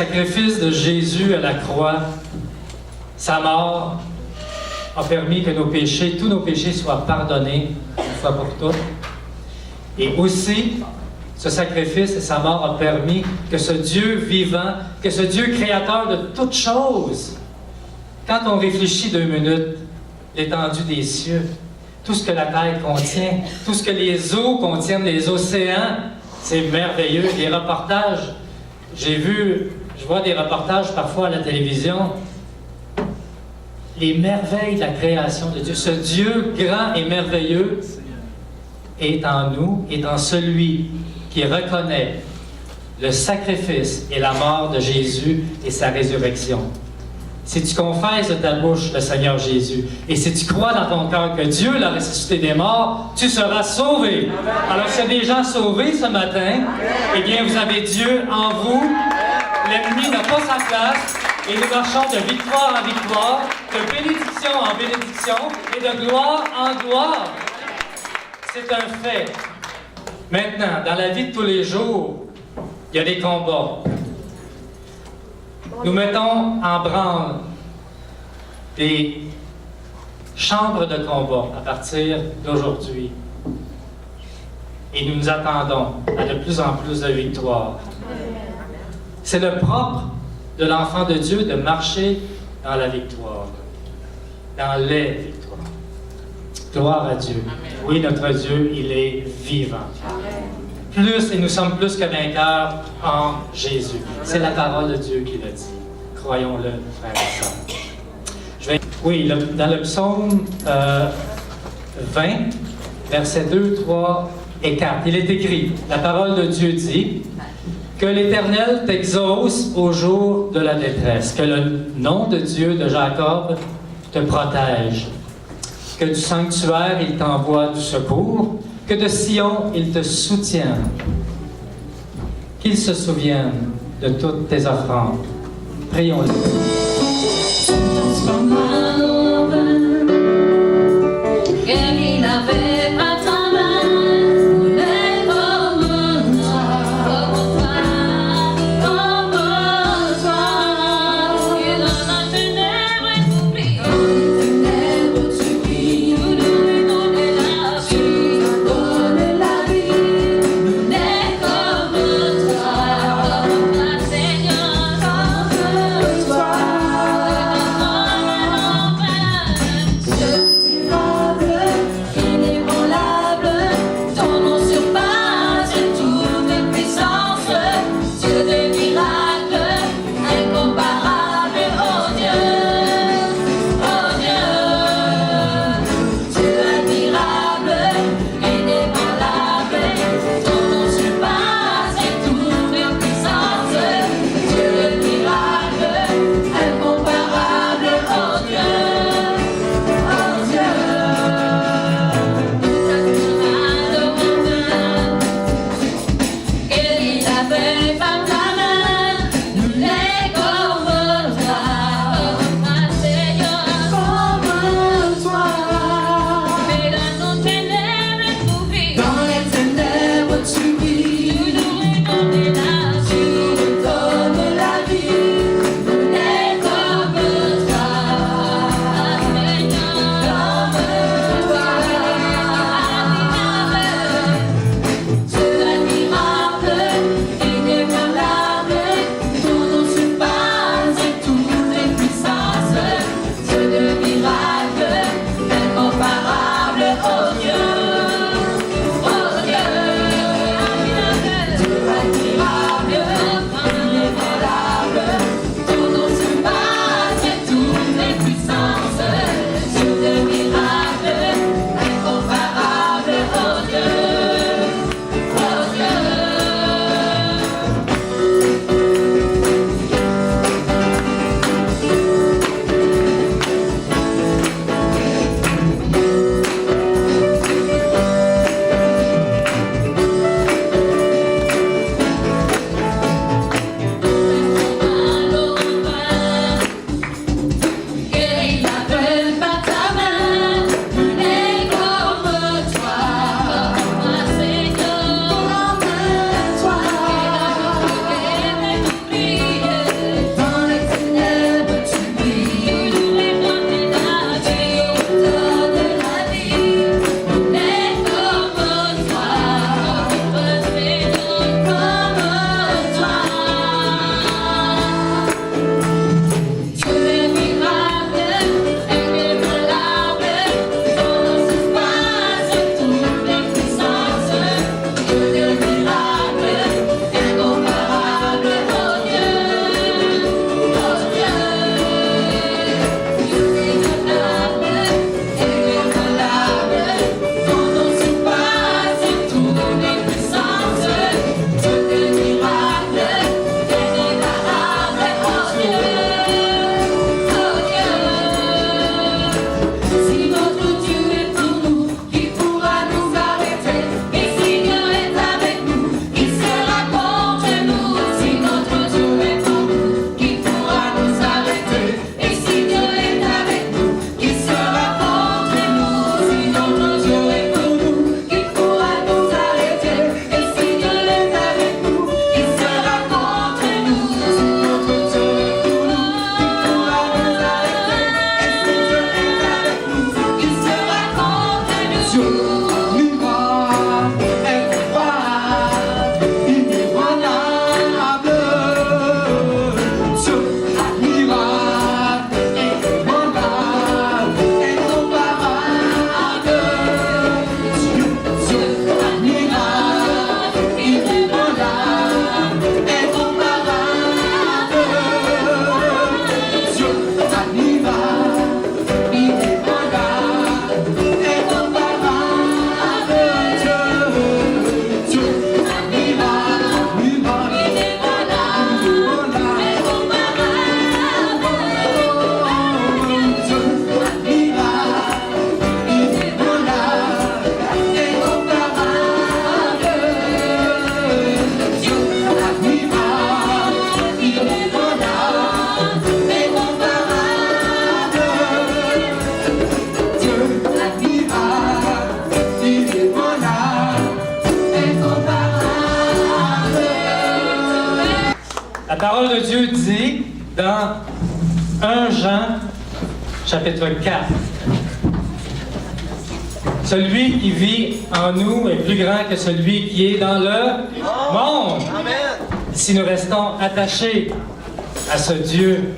sacrifice de Jésus à la croix, sa mort, a permis que nos péchés, tous nos péchés soient pardonnés une fois pour toutes. Et aussi, ce sacrifice et sa mort a permis que ce Dieu vivant, que ce Dieu créateur de toutes choses, quand on réfléchit 2 minutes, l'étendue des cieux, tout ce que la terre contient, tout ce que les eaux contiennent, les océans, c'est merveilleux. Les reportages, je vois des reportages parfois à la télévision, les merveilles de la création de Dieu. Ce Dieu grand et merveilleux est en nous, est en celui qui reconnaît le sacrifice et la mort de Jésus et sa résurrection. Si tu confesses de ta bouche le Seigneur Jésus, et si tu crois dans ton cœur que Dieu l'a ressuscité des morts, tu seras sauvé. Alors, s'il y a des gens sauvés ce matin, eh bien, vous avez Dieu en vous. L'ennemi n'a pas sa place, et nous marchons de victoire en victoire, de bénédiction en bénédiction, et de gloire en gloire. C'est un fait. Maintenant, dans la vie de tous les jours, il y a des combats. Nous mettons en branle des chambres de combat à partir d'aujourd'hui. Et nous nous attendons à de plus en plus de victoires. C'est le propre de l'enfant de Dieu de marcher dans la victoire, dans les victoires. Gloire à Dieu. Oui, notre Dieu, il est vivant. Plus, et nous sommes plus que vainqueurs en Jésus. C'est la parole de Dieu qui le dit. Croyons-le, frères et sœurs. Oui, dans le psaume 20, versets 2, 3 et 4, il est écrit, la parole de Dieu dit, que l'Éternel t'exauce au jour de la détresse, que le nom de Dieu de Jacob te protège, que du sanctuaire il t'envoie du secours, que de Sion il te soutient, qu'il se souvienne de toutes tes offrandes. Prions-le. parole de Dieu dit dans 1 Jean, chapitre 4, « Celui qui vit en nous est plus grand que celui qui est dans le monde. » Si nous restons attachés à ce Dieu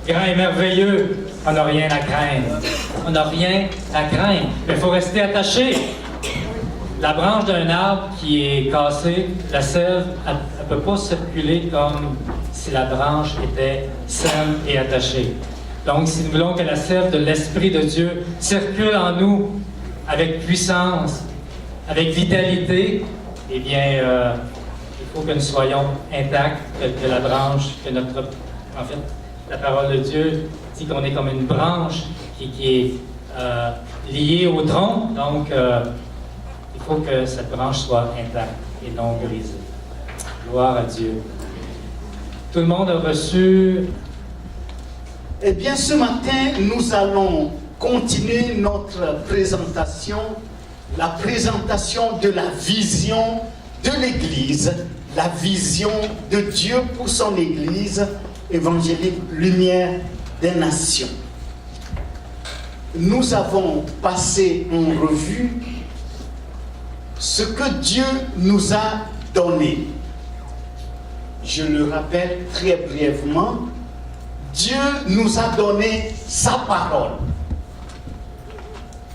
grand et merveilleux, on n'a rien à craindre. On n'a rien à craindre. Mais il faut rester attaché. La branche d'un arbre qui est cassée, la sève, elle ne peut pas circuler comme si la branche était saine et attachée. Donc, si nous voulons que la sève de l'Esprit de Dieu circule en nous avec puissance, avec vitalité, eh bien, il faut que nous soyons intacts, que la branche, en fait, la parole de Dieu dit qu'on est comme une branche qui est liée au tronc, donc il faut que cette branche soit intacte et non brisée. Gloire à Dieu. Tout le monde a reçu... Eh bien, ce matin, nous allons continuer notre présentation, la présentation de la vision de l'Église, la vision de Dieu pour son Église évangélique, lumière des nations. Nous avons passé en revue ce que Dieu nous a donné. Je le rappelle très brièvement, Dieu nous a donné sa parole.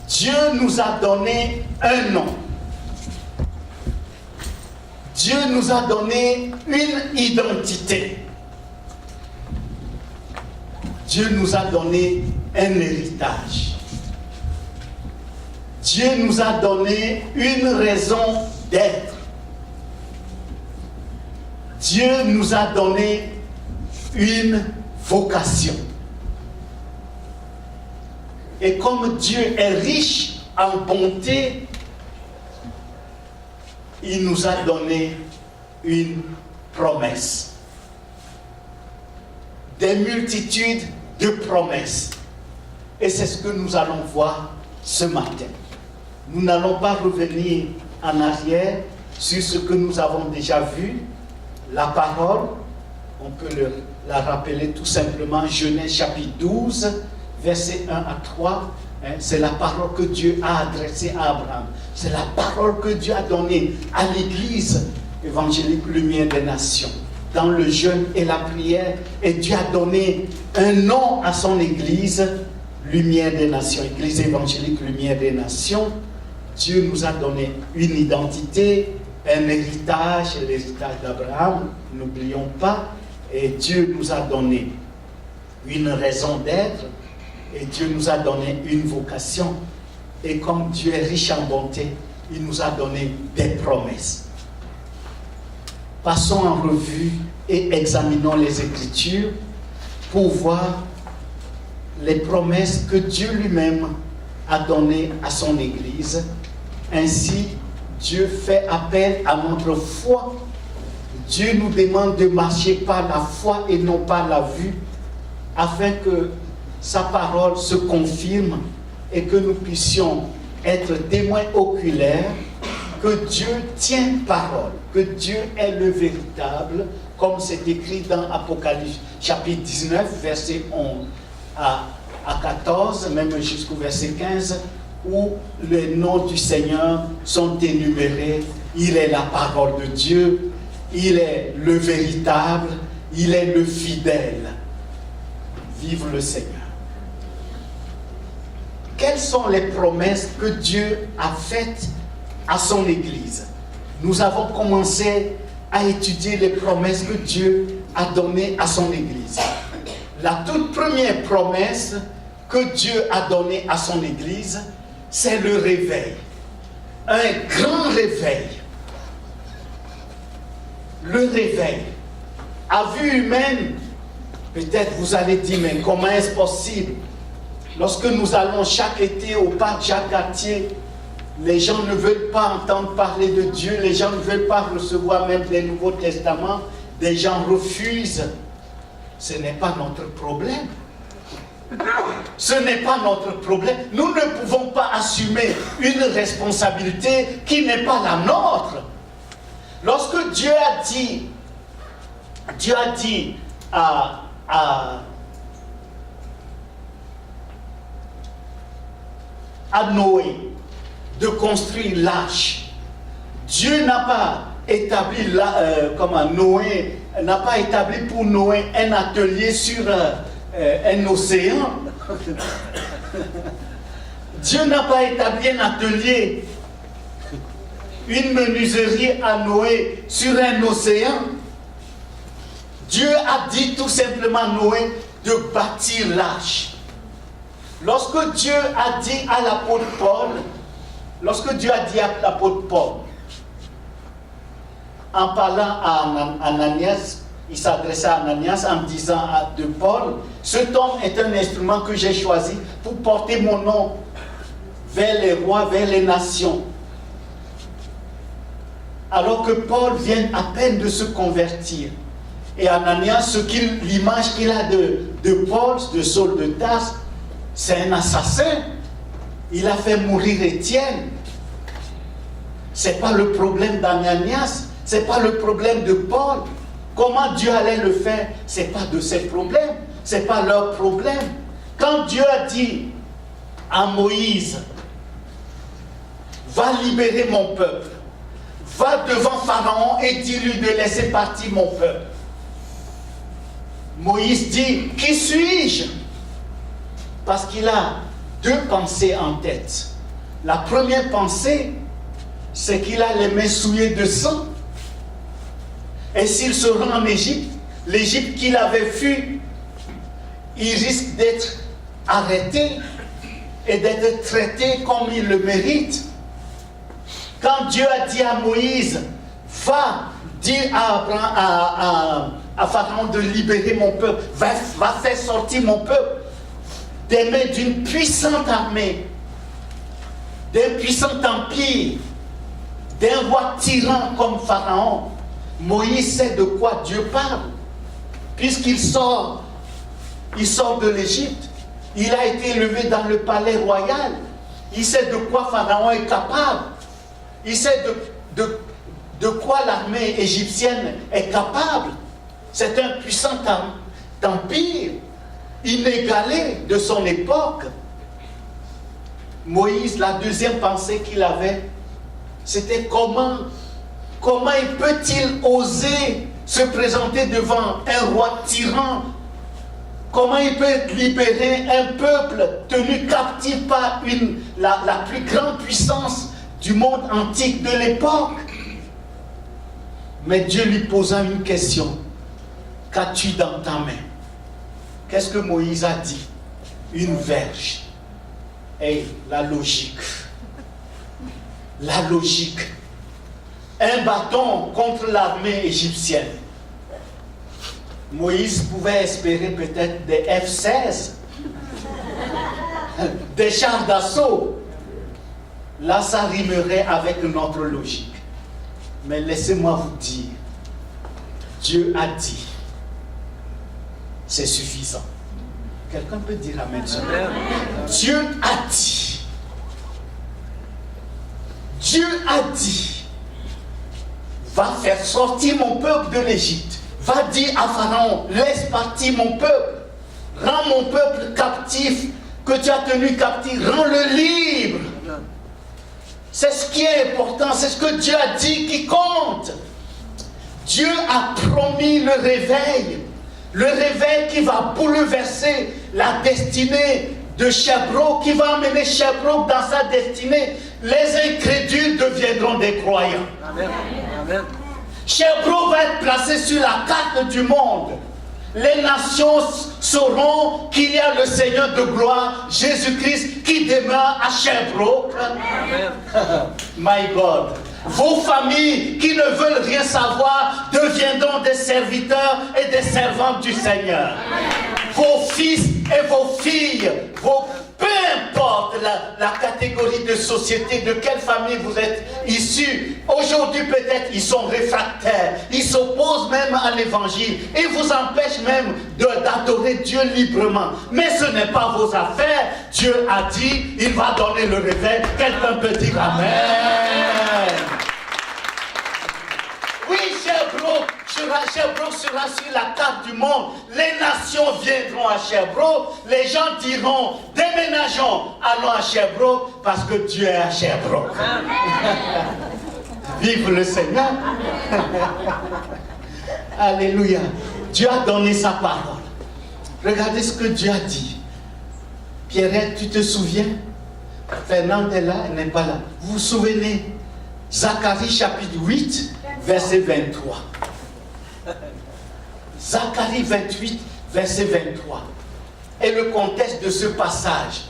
Dieu nous a donné un nom. Dieu nous a donné une identité. Dieu nous a donné un héritage. Dieu nous a donné une raison d'être. Dieu nous a donné une vocation. Et comme Dieu est riche en bonté, il nous a donné une promesse. Des multitudes de promesses. Et c'est ce que nous allons voir ce matin. Nous n'allons pas revenir en arrière sur ce que nous avons déjà vu. La parole, on peut la rappeler tout simplement, Genèse chapitre 12, versets 1 à 3. C'est la parole que Dieu a adressée à Abraham. C'est la parole que Dieu a donnée à l'Église évangélique lumière des nations. Dans le jeûne et la prière, et Dieu a donné un nom à son Église, lumière des nations, Église évangélique lumière des nations. Dieu nous a donné une identité, un héritage, l'héritage d'Abraham, n'oublions pas, et Dieu nous a donné une raison d'être, et Dieu nous a donné une vocation, et comme Dieu est riche en bonté, il nous a donné des promesses. Passons en revue et examinons les Écritures pour voir les promesses que Dieu lui-même a données à son Église. Ainsi, Dieu fait appel à notre foi. Dieu nous demande de marcher par la foi et non par la vue, afin que sa parole se confirme et que nous puissions être témoins oculaires que Dieu tient parole, que Dieu est le véritable, comme c'est écrit dans Apocalypse chapitre 19, verset 11 à 14, même jusqu'au verset 15, où les noms du Seigneur sont énumérés. Il est la parole de Dieu, il est le véritable, il est le fidèle. Vive le Seigneur. Quelles sont les promesses que Dieu a faites à son Église? Nous avons commencé à étudier les promesses que Dieu a données à son Église. La toute première promesse que Dieu a donnée à son Église, c'est le réveil. Un grand réveil. Le réveil. À vue humaine, peut-être vous allez dire, mais comment est-ce possible? Lorsque nous allons chaque été au parc Jacques-Cartier, les gens ne veulent pas entendre parler de Dieu, les gens ne veulent pas recevoir même des Nouveaux Testaments, des gens refusent. Ce n'est pas notre problème. Ce n'est pas notre problème. Nous ne pouvons pas assumer une responsabilité qui n'est pas la nôtre. Lorsque Dieu a dit Dieu a dit à Noé de construire l'arche. Dieu n'a pas établi Noé n'a pas établi pour Noé un atelier sur un océan. Dieu n'a pas établi un atelier, une menuiserie à Noé sur un océan. Dieu a dit tout simplement à Noé de bâtir l'arche. Lorsque Dieu a dit à l'apôtre Paul, en parlant à Ananias, il s'adressait à Ananias en disant de Paul, cet homme est un instrument que j'ai choisi pour porter mon nom vers les rois, vers les nations. Alors que Paul vient à peine de se convertir. Et Ananias, l'image qu'il a de Paul, de Saul de Tarse, c'est un assassin. Il a fait mourir Étienne. Ce n'est pas le problème d'Ananias, ce n'est pas le problème de Paul. Comment Dieu allait le faire, ce n'est pas de ses problèmes, ce n'est pas leur problème. Quand Dieu a dit à Moïse, va libérer mon peuple, va devant Pharaon et dis-lui de laisser partir mon peuple. Moïse dit, qui suis-je? Parce qu'il a deux pensées en tête. La première pensée, c'est qu'il a les mains souillées de sang. Et s'il se rend en Égypte, l'Égypte qu'il avait fui, il risque d'être arrêté et d'être traité comme il le mérite. Quand Dieu a dit à Moïse, va dire à Pharaon de libérer mon peuple, va faire sortir mon peuple des mains d'une puissante armée, d'un puissant empire, d'un roi tyran comme Pharaon. Moïse sait de quoi Dieu parle, puisqu'il sort de l'Égypte, il a été élevé dans le palais royal, il sait de quoi Pharaon est capable, il sait de quoi l'armée égyptienne est capable. C'est un puissant empire, inégalé de son époque. Moïse, la deuxième pensée qu'il avait, c'était comment peut-il oser se présenter devant un roi tyran? Comment il peut libérer un peuple tenu captif par la plus grande puissance du monde antique de l'époque? Mais Dieu lui posa une question. Qu'as-tu dans ta main? Qu'est-ce que Moïse a dit? Une verge. Et la logique. La logique. Un bâton contre l'armée égyptienne. Moïse pouvait espérer peut-être des F-16, des chars d'assaut. Là, ça rimerait avec notre logique. Mais laissez-moi vous dire, Dieu a dit, c'est suffisant. Quelqu'un peut dire amen. Dieu a dit. Dieu a dit, va faire sortir mon peuple de l'Égypte. Va dire à Pharaon, laisse partir mon peuple. Rends mon peuple captif, que tu as tenu captif. Rends-le libre. C'est ce qui est important, c'est ce que Dieu a dit qui compte. Dieu a promis le réveil qui va bouleverser la destinée de Sherbrooke, qui va amener Sherbrooke dans sa destinée. Les incrédules deviendront des croyants. Amen. Amen. Sherbrooke va être placé sur la carte du monde. Les nations sauront qu'il y a le Seigneur de gloire, Jésus-Christ, qui demeure à Sherbrooke. My God. Vos familles qui ne veulent rien savoir deviendront des serviteurs et des servantes du Seigneur. Vos fils et vos filles, peu importe la catégorie de société, de quelle famille vous êtes issus, aujourd'hui peut-être ils sont réfractaires, ils s'opposent même à l'évangile, ils vous empêchent même d'adorer Dieu librement. Mais ce n'est pas vos affaires. Dieu a dit, il va donner le réveil. Quelqu'un peut dire amen. Oui, Sherbrooke sera Sherbrooke sera sur la carte du monde. Les nations viendront à Sherbrooke. Les gens diront, déménageons, allons à Sherbrooke parce que Dieu est à Sherbrooke. Vive le Seigneur. Alléluia. Dieu a donné sa parole. Regardez ce que Dieu a dit. Pierrette, tu te souviens? Fernande est là, elle n'est pas là. Vous vous souvenez? Zacharie chapitre 8, verset 23. Zacharie 28, verset 23. Et le contexte de ce passage.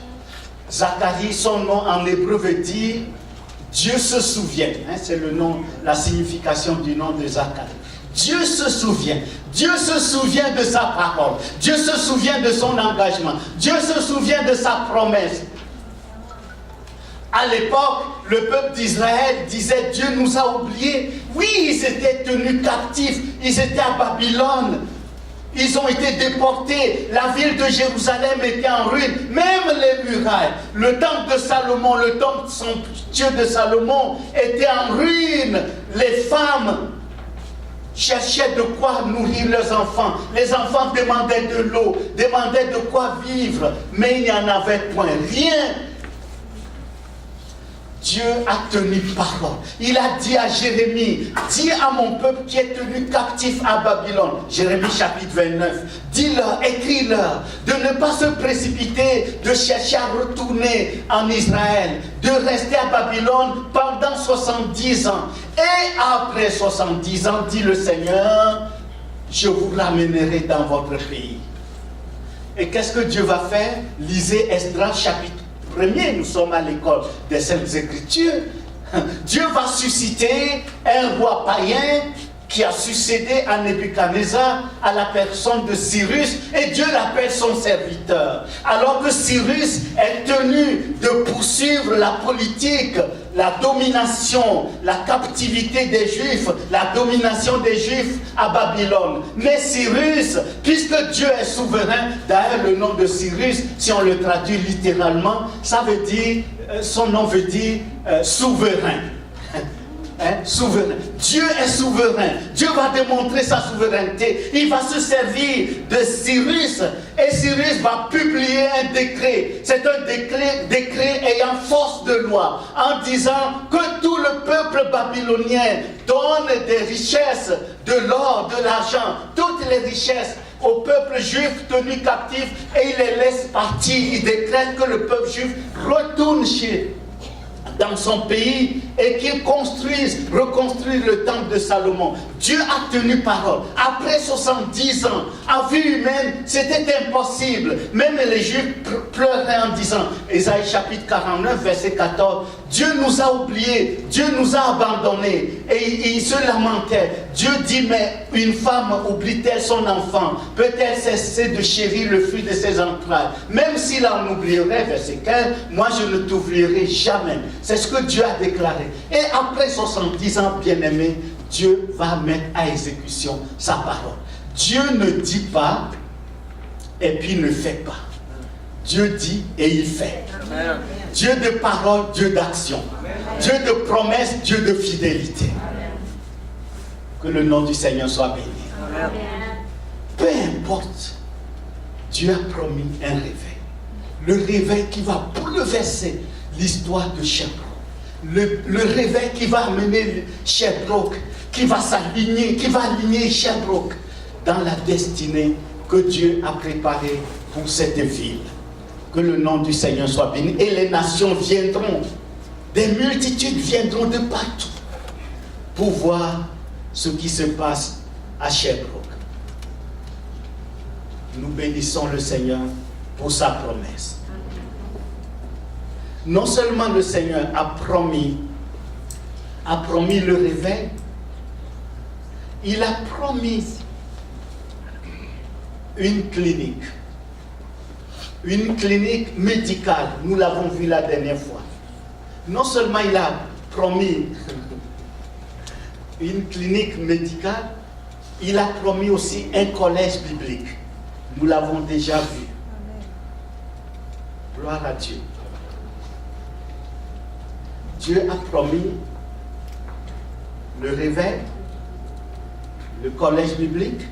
Zacharie, son nom en hébreu veut dire Dieu se souvient. C'est le nom, la signification du nom de Zacharie. Dieu se souvient. Dieu se souvient de sa parole. Dieu se souvient de son engagement. Dieu se souvient de sa promesse. À l'époque, le peuple d'Israël disait Dieu nous a oubliés. Oui, ils étaient tenus captifs. Ils étaient à Babylone. Ils ont été déportés. La ville de Jérusalem était en ruine. Même les murailles. Le temple de Salomon, le temple Dieu de Salomon était en ruine. Les femmes cherchaient de quoi nourrir leurs enfants. Les enfants demandaient de l'eau, demandaient de quoi vivre. Mais il n'y en avait point. Rien. Dieu a tenu parole. Il a dit à Jérémie, dis à mon peuple qui est tenu captif à Babylone, Jérémie chapitre 29, dis-leur, écris-leur, de ne pas se précipiter, de chercher à retourner en Israël, de rester à Babylone pendant 70 ans. Et après 70 ans, dit le Seigneur, je vous ramènerai dans votre pays. Et qu'est-ce que Dieu va faire? Lisez Esdras chapitre 1er, nous sommes à l'école des Saintes Écritures. Dieu va susciter un roi païen qui a succédé à Nebuchadnezzar, à la personne de Cyrus, et Dieu l'appelle son serviteur. Alors que Cyrus est tenu de poursuivre la politique, la domination, la captivité des Juifs, la domination des Juifs à Babylone. Mais Cyrus, puisque Dieu est souverain, d'ailleurs le nom de Cyrus, si on le traduit littéralement, ça veut dire, son nom veut dire souverain. Souverain. Dieu est souverain. Dieu va démontrer sa souveraineté. Il va se servir de Cyrus. Et Cyrus va publier un décret. C'est un décret ayant force de loi. En disant que tout le peuple babylonien donne des richesses, de l'or, de l'argent, toutes les richesses au peuple juif tenu captif. Et il les laisse partir. Il décrète que le peuple juif retourne dans son pays et qu'il reconstruise le temple de Salomon. Dieu a tenu parole. Après 70 ans, à vue humaine, c'était impossible. Même les Juifs pleuraient en disant, Ésaïe chapitre 49, verset 14, Dieu nous a oubliés, Dieu nous a abandonnés. Et ils se lamentaient. Dieu dit, mais une femme oublie-t-elle son enfant? Peut-elle cesser de chérir le fruit de ses entrailles? Même s'il en oublierait, verset 15, moi je ne t'oublierai jamais. C'est ce que Dieu a déclaré. Et après 70 ans, bien-aimés, Dieu va mettre à exécution sa parole. Dieu ne dit pas et puis ne fait pas. Dieu dit et il fait. Amen. Dieu de parole, Dieu d'action. Dieu de promesse, Dieu de fidélité. Amen. Que le nom du Seigneur soit béni. Amen. Peu importe, Dieu a promis un réveil. Le réveil qui va bouleverser l'histoire de Sherbrooke. Le réveil qui va amener Sherbrooke, qui va s'aligner, qui va aligner Sherbrooke dans la destinée que Dieu a préparée pour cette ville. Que le nom du Seigneur soit béni. Et les nations viendront, des multitudes viendront de partout pour voir ce qui se passe à Sherbrooke. Nous bénissons le Seigneur pour sa promesse. Non seulement le Seigneur a promis le réveil, il a promis une clinique médicale. Nous l'avons vu la dernière fois. Non seulement il a promis une clinique médicale, il a promis aussi un collège biblique. Nous l'avons déjà vu. Gloire à Dieu. Dieu a promis le réveil, le collège biblique,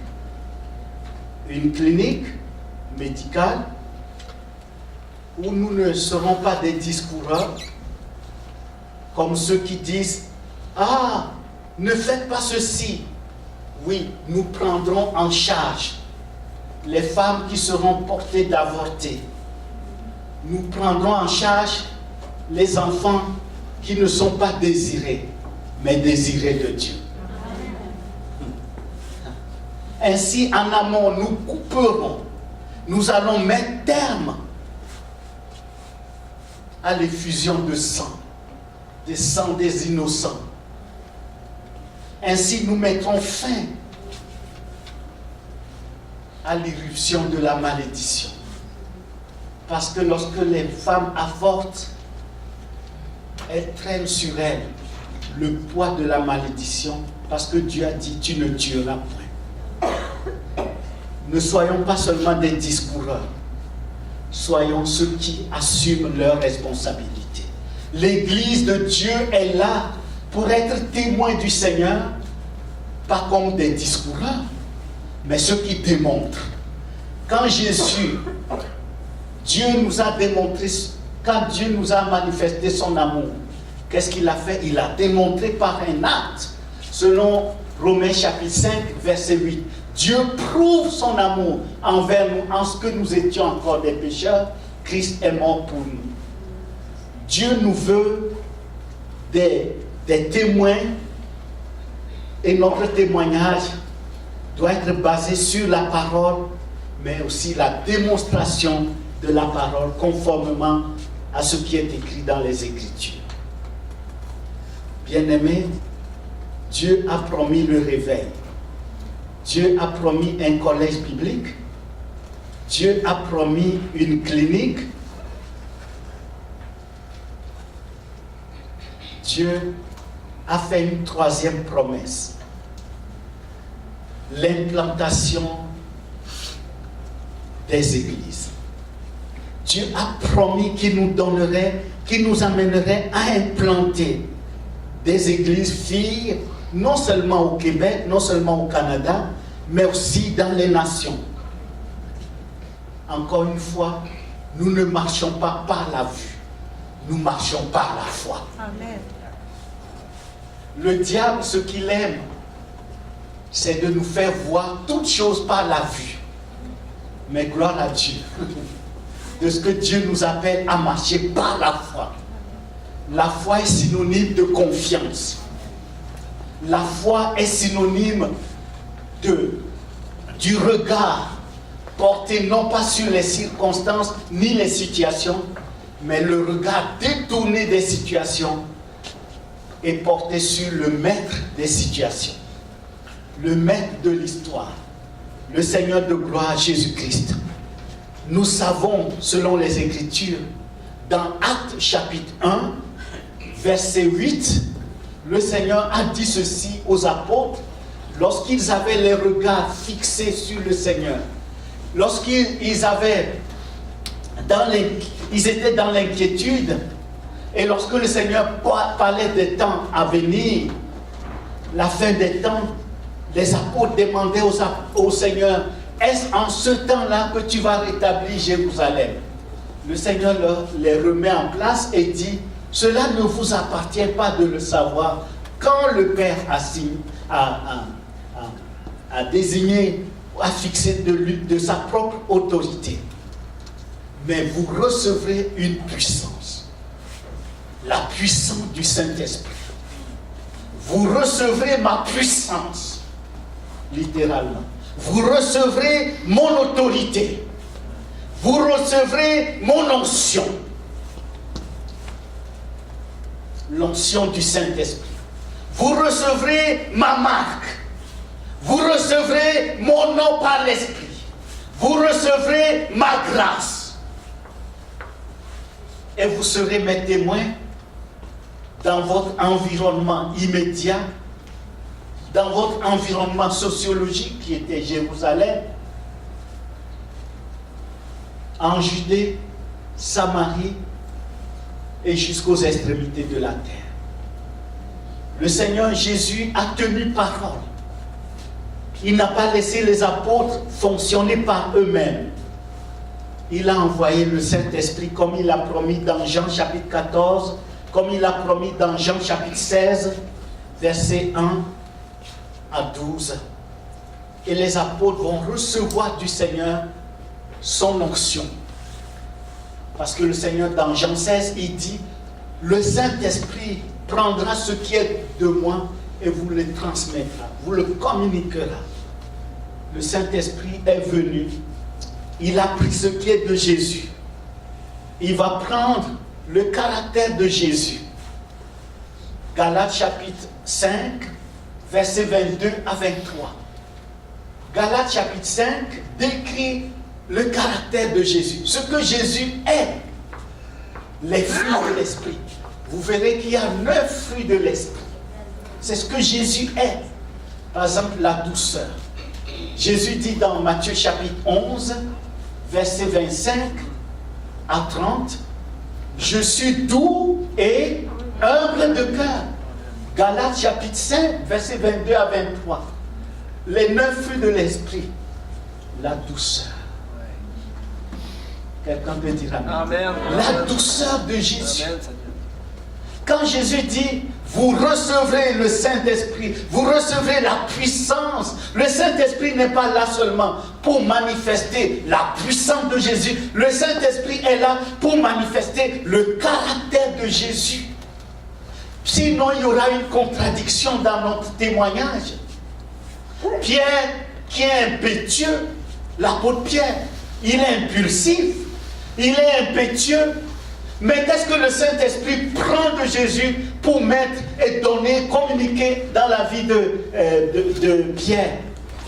une clinique médicale, où nous ne serons pas des discoureurs, comme ceux qui disent « Ah, ne faites pas ceci ». Oui, nous prendrons en charge les femmes qui seront portées d'avorter. Nous prendrons en charge les enfants qui ne sont pas désirés, mais désirés de Dieu. Ainsi, en amont, nous couperons, nous allons mettre terme à l'effusion de sang, des sangs des innocents. Ainsi, nous mettrons fin à l'irruption de la malédiction. Parce que lorsque les femmes avortent, elles traînent sur elles le poids de la malédiction, parce que Dieu a dit, tu ne tueras point. Ne soyons pas seulement des discoureurs, soyons ceux qui assument leurs responsabilités. L'Église de Dieu est là pour être témoin du Seigneur, pas comme des discoureurs, mais ceux qui démontrent. Quand Jésus, Dieu nous a démontré, quand Dieu nous a manifesté son amour, qu'est-ce qu'il a fait? Il a démontré par un acte, selon Romains chapitre 5, verset 8. Dieu prouve son amour envers nous en ce que nous étions encore des pécheurs. Christ est mort pour nous. Dieu nous veut des témoins, et notre témoignage doit être basé sur la parole, mais aussi la démonstration de la parole conformément à ce qui est écrit dans les Écritures. Bien-aimés, Dieu a promis le réveil. Dieu a promis un collège biblique. Dieu a promis une clinique. Dieu a fait une troisième promesse. L'implantation des églises. Dieu a promis qu'il nous donnerait, qu'il nous amènerait à implanter des églises filles, non seulement au Québec, non seulement au Canada, mais aussi dans les nations. Encore une fois, nous ne marchons pas par la vue, nous marchons par la foi. Amen. Le diable, ce qu'il aime, c'est de nous faire voir toutes choses par la vue. Mais gloire à Dieu, de ce que Dieu nous appelle à marcher par la foi. La foi est synonyme de confiance. La foi est synonyme du regard porté non pas sur les circonstances ni les situations, mais le regard détourné des situations est porté sur le maître des situations, le maître de l'histoire, le Seigneur de gloire Jésus-Christ. Nous savons, selon les Écritures, dans Actes chapitre 1, verset 8, le Seigneur a dit ceci aux apôtres lorsqu'ils avaient les regards fixés sur le Seigneur. Lorsqu'ils étaient dans l'inquiétude, et lorsque le Seigneur parlait des temps à venir, la fin des temps, les apôtres demandaient au Seigneur, est-ce en ce temps-là que tu vas rétablir Jérusalem? Le Seigneur les remet en place et dit, cela ne vous appartient pas de le savoir quand le Père a désigné, a fixé de sa propre autorité. Mais vous recevrez une puissance, la puissance du Saint-Esprit. Vous recevrez ma puissance, littéralement. Vous recevrez mon autorité. Vous recevrez mon onction. L'onction du Saint-Esprit. Vous recevrez ma marque. Vous recevrez mon nom par l'Esprit. Vous recevrez ma grâce. Et vous serez mes témoins dans votre environnement immédiat, dans votre environnement sociologique qui était Jérusalem, en Judée, Samarie et jusqu'aux extrémités de la terre. Le Seigneur Jésus a tenu parole. Il n'a pas laissé les apôtres fonctionner par eux-mêmes. Il a envoyé le Saint-Esprit comme il a promis dans Jean chapitre 14, comme il a promis dans Jean chapitre 16, versets 1 à 12. Et les apôtres vont recevoir du Seigneur son onction. Parce que le Seigneur, dans Jean 16, il dit, le Saint-Esprit prendra ce qui est de moi et vous le transmettra, vous le communiquera. Le Saint-Esprit est venu, il a pris ce qui est de Jésus. Il va prendre le caractère de Jésus. Galates chapitre 5, versets 22 à 23. Galates chapitre 5 décrit le caractère de Jésus, ce que Jésus est, les fruits de l'esprit. Vous verrez qu'il y a 9 fruits de l'esprit. C'est ce que Jésus est. Par exemple, la douceur. Jésus dit dans Matthieu chapitre 11, verset 25 à 30, je suis doux et humble de cœur. Galates chapitre 5, verset 22 à 23. Les 9 fruits de l'esprit. La douceur. Quelqu'un peut dire amen. La douceur de Jésus. Amen. Quand Jésus dit, vous recevrez le Saint-Esprit, vous recevrez la puissance. Le Saint-Esprit n'est pas là seulement pour manifester la puissance de Jésus. Le Saint-Esprit est là pour manifester le caractère de Jésus. Sinon, il y aura une contradiction dans notre témoignage. Pierre, qui est impétueux, l'apôtre Pierre, il est impulsif, il est impétueux. Mais qu'est-ce que le Saint-Esprit prend de Jésus pour mettre et donner, communiquer dans la vie de Pierre?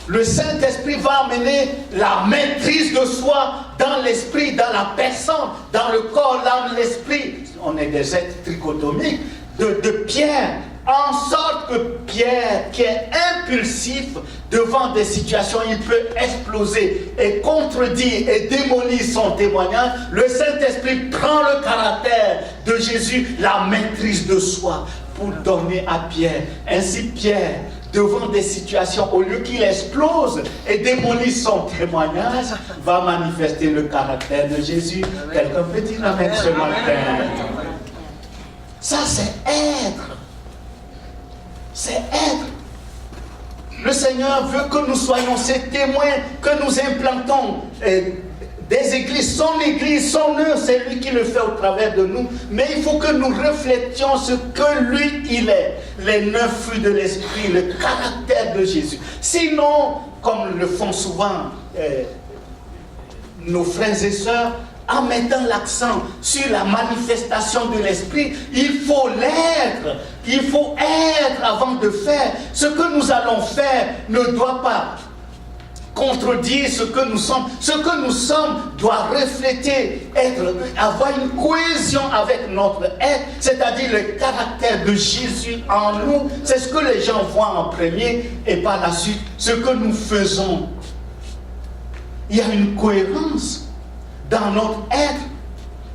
Le Saint-Esprit va amener la maîtrise de soi dans l'esprit, dans la personne, dans le corps, dans l'esprit. On est des êtres trichotomiques de Pierre. En sorte que Pierre, qui est impulsif devant des situations, il peut exploser et contredire et démolir son témoignage. Le Saint-Esprit prend le caractère de Jésus, la maîtrise de soi, pour donner à Pierre. Ainsi Pierre, devant des situations, au lieu qu'il explose et démolisse son témoignage, va manifester le caractère de Jésus. Quelqu'un peut dire amen ce matin. Ça c'est être. C'est être. Le Seigneur veut que nous soyons ces témoins, que nous implantons des églises. Son église, son œuvre, c'est lui qui le fait au travers de nous. Mais il faut que nous reflétions ce que lui, il est. Les 9 fruits de l'esprit, le caractère de Jésus. Sinon, comme le font souvent nos frères et sœurs, en mettant l'accent sur la manifestation de l'esprit, il faut l'être. Il faut être avant de faire. Ce que nous allons faire ne doit pas contredire ce que nous sommes. Ce que nous sommes doit refléter, avoir une cohésion avec notre être, c'est-à-dire le caractère de Jésus en nous. C'est ce que les gens voient en premier et par la suite, ce que nous faisons. Il y a une cohérence dans notre être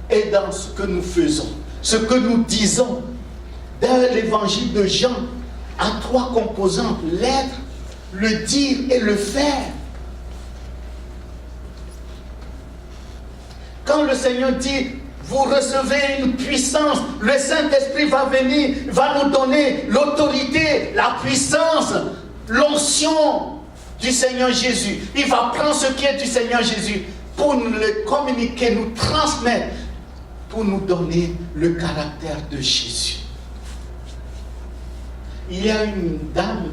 et dans ce que nous faisons, ce que nous disons. Dans l'évangile de Jean, à 3 composantes, l'être, le dire et le faire. Quand le Seigneur dit, vous recevez une puissance, le Saint-Esprit va venir, va nous donner l'autorité, la puissance, l'onction du Seigneur Jésus. Il va prendre ce qui est du Seigneur Jésus pour nous le communiquer, nous transmettre, pour nous donner le caractère de Jésus. Il y a une dame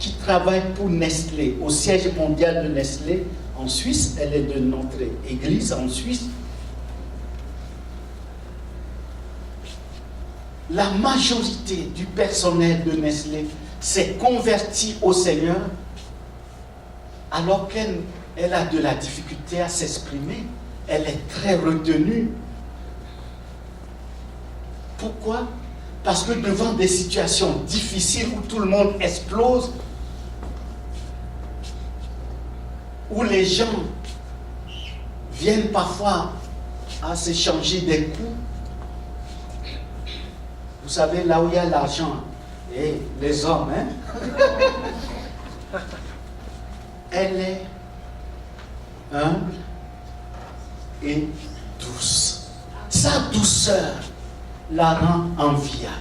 qui travaille pour Nestlé, au siège mondial de Nestlé en Suisse. Elle est de notre église en Suisse. La majorité du personnel de Nestlé s'est converti au Seigneur alors qu'elle a de la difficulté à s'exprimer. Elle est très retenue. Pourquoi? Parce que devant des situations difficiles où tout le monde explose, où les gens viennent parfois à s'échanger des coups, vous savez, là où il y a l'argent, et les hommes, Elle est humble et douce. Sa douceur la rend enviable.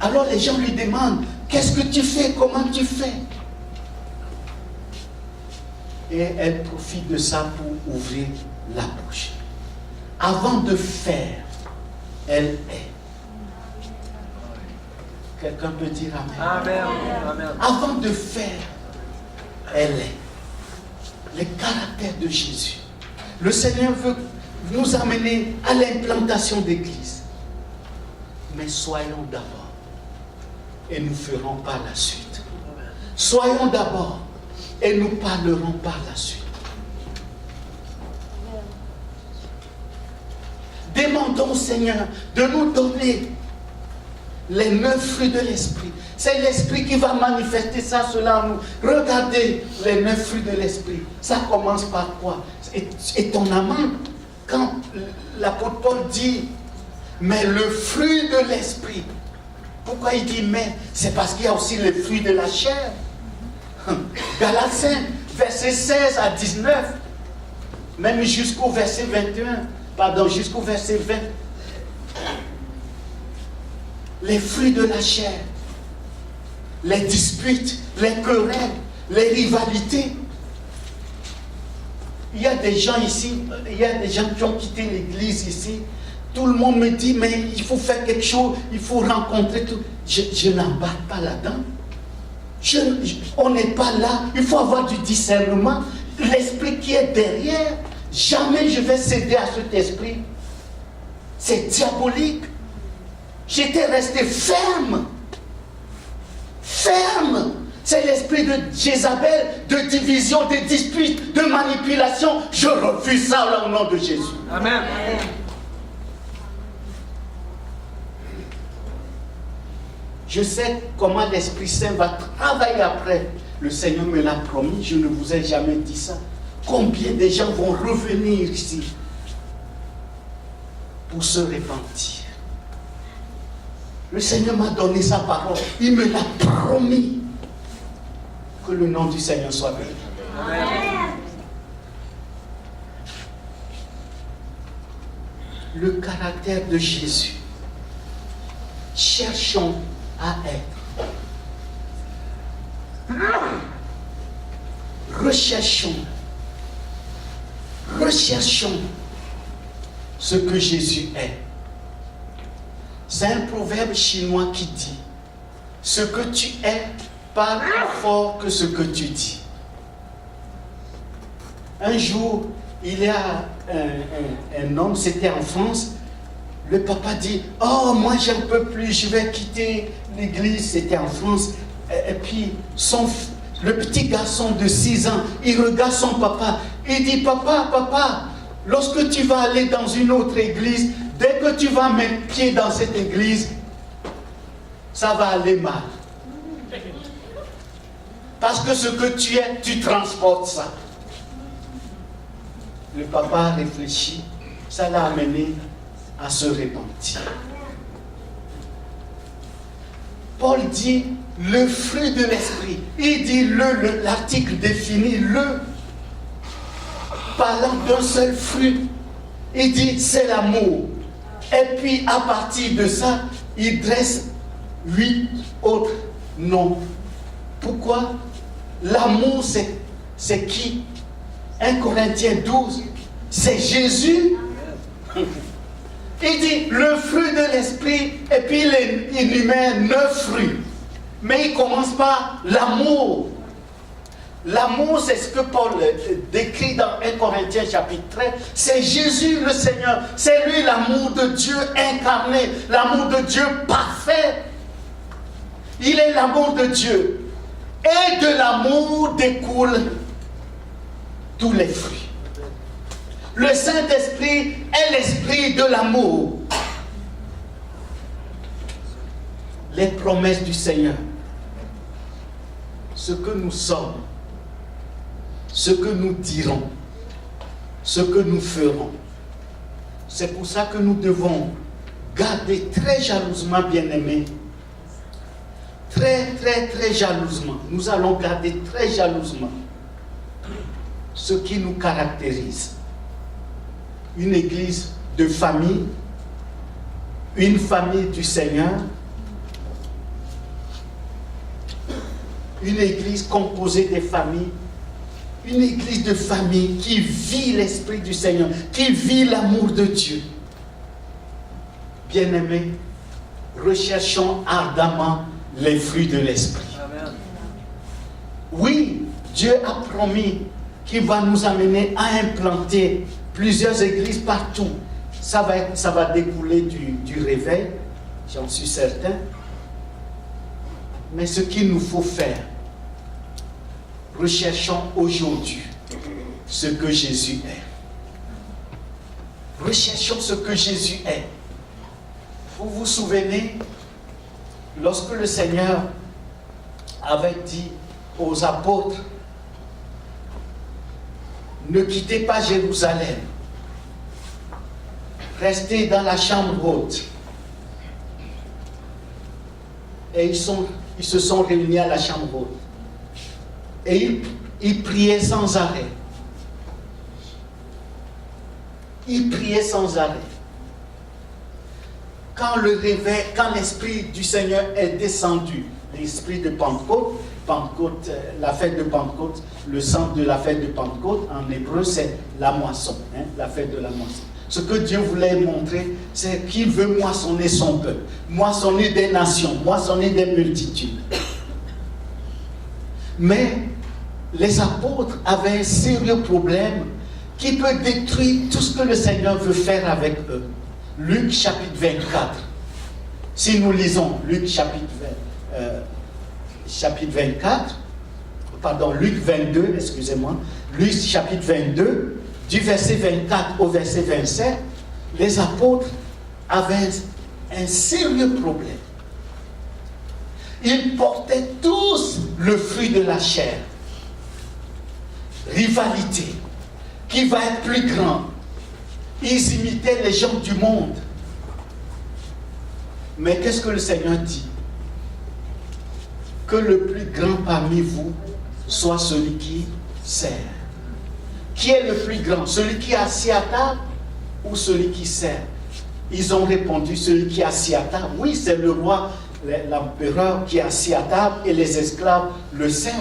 Alors les gens lui demandent, qu'est-ce que tu fais? Comment tu fais? Et elle profite de ça pour ouvrir la bouche. Avant de faire, elle est. Quelqu'un peut dire amen. Amen. Amen. Avant de faire, elle est. Le caractère de Jésus. Le Seigneur veut nous amener à l'implantation d'église. Mais soyons d'abord. Et nous ferons par la suite. Soyons d'abord. Et nous parlerons par la suite. Demandons au Seigneur de nous donner les 9 fruits de l'esprit. C'est l'esprit qui va manifester ça, cela en nous. Regardez les 9 fruits de l'esprit. Ça commence par quoi? Étonnamment, quand l'apôtre Paul dit, mais le fruit de l'esprit. Pourquoi il dit mais? C'est parce qu'il y a aussi les fruits de la chair. Galates 5, verset 16 à 19, même jusqu'au verset 21, pardon, jusqu'au verset 20. Les fruits de la chair, les disputes, les querelles, les rivalités. Il y a des gens ici, il y a des gens qui ont quitté l'église ici. Tout le monde me dit, mais il faut faire quelque chose, il faut rencontrer tout. Je n'embarque pas là-dedans. On n'est pas là, il faut avoir du discernement. L'esprit qui est derrière, jamais je vais céder à cet esprit. C'est diabolique. J'étais resté ferme. Ferme. C'est l'esprit de Jézabel, de division, de dispute, de manipulation. Je refuse ça au nom de Jésus. Amen. Je sais comment l'Esprit Saint va travailler après. Le Seigneur me l'a promis, je ne vous ai jamais dit ça. Combien de gens vont revenir ici pour se repentir? Le Seigneur m'a donné sa parole. Il me l'a promis. Que le nom du Seigneur soit béni. Amen. Le caractère de Jésus. Cherchons à être. Recherchons ce que Jésus est. C'est un proverbe chinois qui dit, ce que tu es parle plus fort que ce que tu dis. Un jour, il y a un homme, c'était en France. Le papa dit, oh, moi j'en peux plus, je vais quitter l'église. C'était en France. Et puis, le petit garçon de 6 ans, il regarde son papa. Il dit, papa, lorsque tu vas aller dans une autre église, dès que tu vas mettre pied dans cette église, ça va aller mal. Parce que ce que tu es, tu transportes ça. Le papa réfléchit, ça l'a amené à se repentir. Paul dit le fruit de l'esprit. Il dit l'article définit le, parlant d'un seul fruit. Il dit c'est l'amour. Et puis à partir de ça, il dresse 8 autres noms. Pourquoi? L'amour c'est qui? 1 Corinthiens 12, c'est Jésus. Il dit le fruit de l'esprit, et puis il énumère 9 fruits. Mais il commence par l'amour. L'amour, c'est ce que Paul décrit dans 1 Corinthiens chapitre 13. C'est Jésus le Seigneur. C'est lui l'amour de Dieu incarné, l'amour de Dieu parfait. Il est l'amour de Dieu. Et de l'amour découlent tous les fruits. Le Saint-Esprit est l'esprit de l'amour. Les promesses du Seigneur, ce que nous sommes, ce que nous dirons, ce que nous ferons. C'est pour ça que nous devons garder très jalousement, bien-aimés, très, très, très jalousement, nous allons garder très jalousement ce qui nous caractérise. Une église de famille, une famille du Seigneur, une église composée des familles, une église de famille qui vit l'Esprit du Seigneur, qui vit l'amour de Dieu. Bien-aimés, recherchons ardemment les fruits de l'Esprit. Amen. Oui, Dieu a promis qu'il va nous amener à implanter plusieurs églises partout. Ça va découler du réveil, j'en suis certain. Mais ce qu'il nous faut faire, recherchons aujourd'hui ce que Jésus est. Recherchons ce que Jésus est. Vous vous souvenez, lorsque le Seigneur avait dit aux apôtres, ne quittez pas Jérusalem, restez dans la chambre haute. Et ils se sont réunis à la chambre haute. Et ils priaient sans arrêt. Ils priaient sans arrêt. Quand le réveil, quand l'Esprit du Seigneur est descendu, l'Esprit de Pentecôte, la fête de Pentecôte, le centre de la fête de Pentecôte, en hébreu, c'est la moisson, la fête de la moisson. Ce que Dieu voulait montrer, c'est qu'il veut moissonner son peuple, moissonner des nations, moissonner des multitudes. Mais les apôtres avaient un sérieux problème qui peut détruire tout ce que le Seigneur veut faire avec eux. Luc chapitre 24. Si nous lisons Luc chapitre 24, Luc 22, excusez-moi, Luc chapitre 22, du verset 24 au verset 27, les apôtres avaient un sérieux problème. Ils portaient tous le fruit de la chair. Rivalité. Qui va être plus grand? Ils imitaient les gens du monde. Mais qu'est-ce que le Seigneur dit? Que le plus grand parmi vous soit celui qui sert. Qui est le plus grand? Celui qui est assis à table ou celui qui sert? Ils ont répondu, celui qui est assis à table. Oui, c'est le roi, l'empereur qui est assis à table et les esclaves le servent.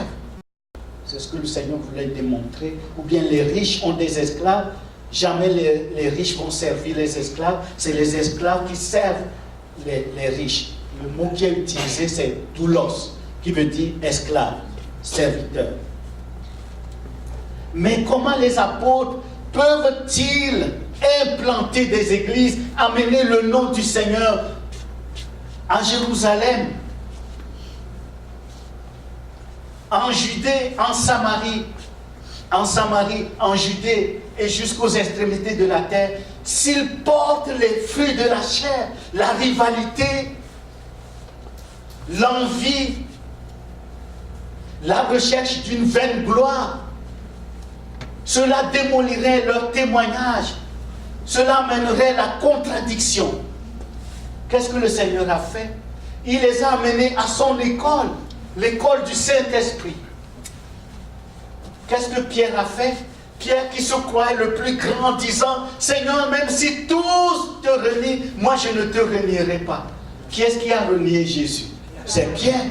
C'est ce que le Seigneur voulait démontrer. Ou bien les riches ont des esclaves. Jamais les riches vont servir les esclaves. C'est les esclaves qui servent les riches. Le mot qui est utilisé, c'est doulos, qui veut dire esclave, serviteur. Mais comment les apôtres peuvent-ils implanter des églises, amener le nom du Seigneur à Jérusalem, en Judée, en Samarie, en Judée et jusqu'aux extrémités de la terre, s'ils portent les fruits de la chair, la rivalité, l'envie, la recherche d'une vaine gloire, cela démolirait leur témoignage, cela amènerait la contradiction. Qu'est-ce que le Seigneur a fait? Il les a amenés à son école, l'école du Saint-Esprit. Qu'est-ce que Pierre a fait? Pierre qui se croyait le plus grand, disant, Seigneur, même si tous te renient, moi je ne te renierai pas. Qui est-ce qui a renié Jésus? C'est Pierre.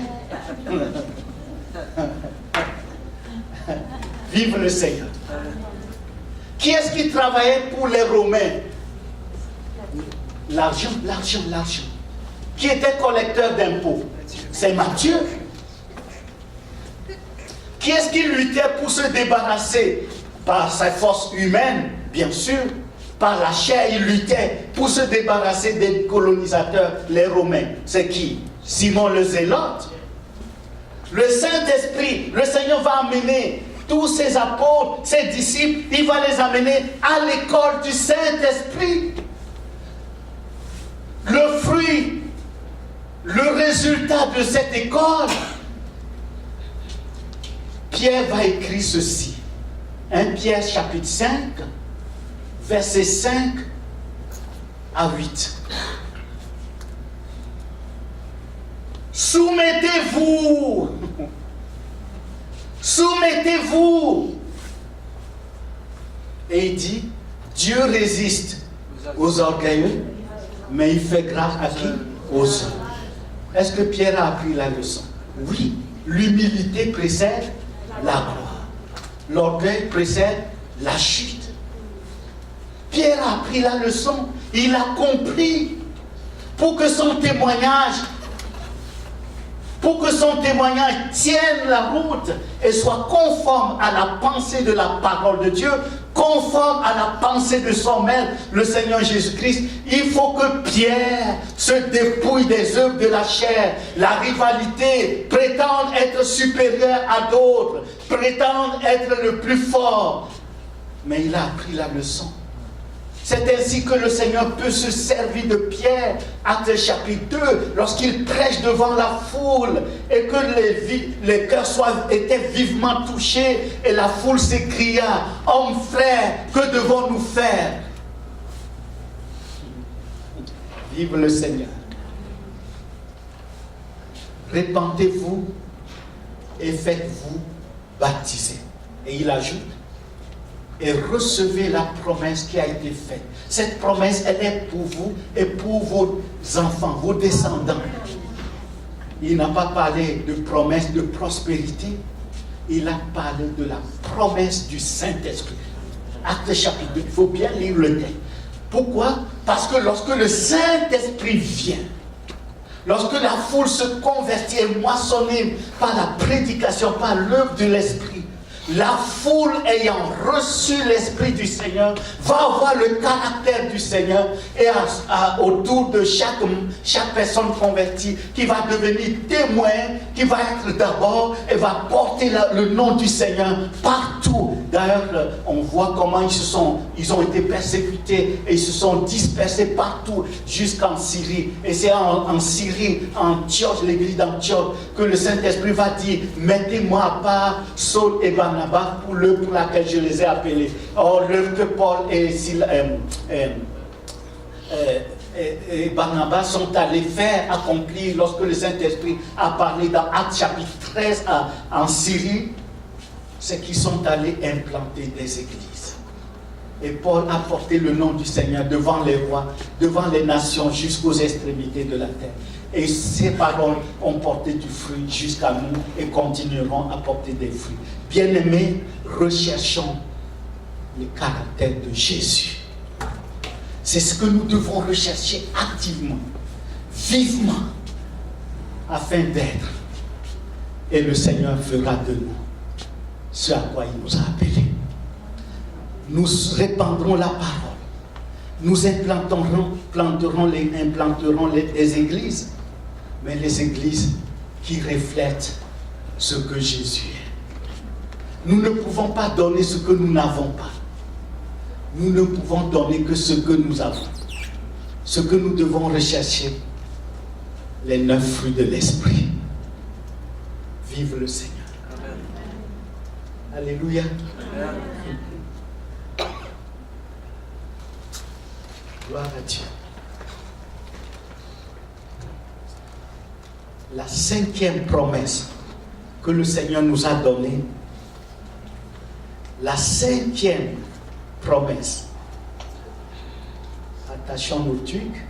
Vive le Seigneur. Qui est-ce qui travaillait pour les Romains? L'argent. Qui était collecteur d'impôts? C'est Matthieu. Qui est-ce qui luttait pour se débarrasser? Par sa force humaine, bien sûr. Par la chair, il luttait pour se débarrasser des colonisateurs, les Romains. C'est qui? Simon le Zélote. Le Saint-Esprit, le Seigneur va amener tous ses apôtres, ses disciples, il va les amener à l'école du Saint-Esprit. Le fruit, le résultat de cette école, Pierre va écrire ceci. 1 Pierre chapitre 5, versets 5 à 8. Soumettez-vous. Soumettez-vous. Et il dit, Dieu résiste aux orgueilleux, mais il fait grâce à qui? Aux hommes. Est-ce que Pierre a appris la leçon? Oui. L'humilité précède la gloire. L'orgueil précède la chute. Pierre a appris la leçon. Il a compris. Pour que son témoignage tienne la route et soit conforme à la pensée de la parole de Dieu, conforme à la pensée de son maître, le Seigneur Jésus-Christ, il faut que Pierre se dépouille des œuvres de la chair, la rivalité, prétende être supérieur à d'autres, prétende être le plus fort. Mais il a appris la leçon. C'est ainsi que le Seigneur peut se servir de Pierre, Actes chapitre 2, lorsqu'il prêche devant la foule et que les cœurs étaient vivement touchés et la foule s'écria, « Hommes frères, que devons-nous faire ?» Vive le Seigneur. Répentez-vous et faites-vous baptiser. Et il ajoute, et recevez la promesse qui a été faite. Cette promesse, elle est pour vous et pour vos enfants, vos descendants. Il n'a pas parlé de promesse de prospérité, il a parlé de la promesse du Saint-Esprit. Actes chapitre 2, il faut bien lire le texte. Pourquoi? Parce que lorsque le Saint-Esprit vient, lorsque la foule se convertit et moissonnée par la prédication, par l'œuvre de l'Esprit, la foule ayant reçu l'Esprit du Seigneur va avoir le caractère du Seigneur et autour de chaque personne convertie qui va devenir témoin, qui va être d'abord et va porter le nom du Seigneur partout. D'ailleurs, on voit comment ils ont été persécutés et ils se sont dispersés partout jusqu'en Syrie. Et c'est en Syrie, en Antioche, l'église d'Antioche, que le Saint-Esprit va dire, mettez-moi à part Saul et Barnabas pour l'œuvre pour laquelle je les ai appelés. Or, l'œuvre que Paul et Barnabas sont allés faire accomplir lorsque le Saint-Esprit a parlé dans Actes chapitre 13 en Syrie, c'est qu'ils sont allés implanter des églises. Et Paul a porté le nom du Seigneur devant les rois, devant les nations, jusqu'aux extrémités de la terre. Et ces paroles ont porté du fruit jusqu'à nous et continueront à porter des fruits. Bien-aimés, recherchons le caractère de Jésus. C'est ce que nous devons rechercher activement, vivement, afin d'être. Et le Seigneur fera de nous ce à quoi il nous a appelés. Nous répandrons la parole. Nous implanterons les églises, mais les églises qui reflètent ce que Jésus est. Nous ne pouvons pas donner ce que nous n'avons pas. Nous ne pouvons donner que ce que nous avons. Ce que nous devons rechercher, les 9 fruits de l'Esprit. Vive le Seigneur. Alléluia. Amen. Gloire à Dieu. La 5e promesse que le Seigneur nous a donnée, la 5e promesse. Attachons nos trucs.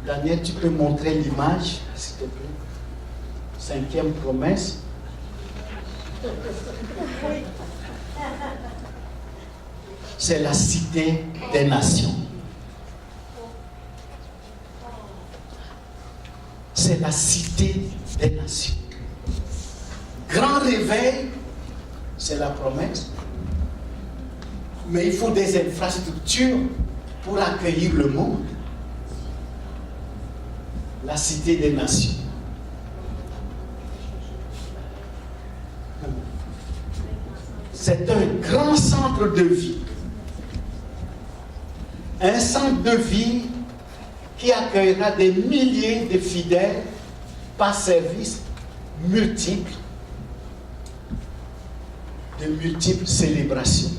Daniel, tu peux montrer l'image, s'il te plaît. 5e promesse. C'est la cité des nations. C'est la cité des nations. Grand réveil, c'est la promesse. Mais il faut des infrastructures pour accueillir le monde. La cité des nations. C'est un grand centre de vie. Un centre de vie qui accueillera des milliers de fidèles par service multiples, de multiples célébrations.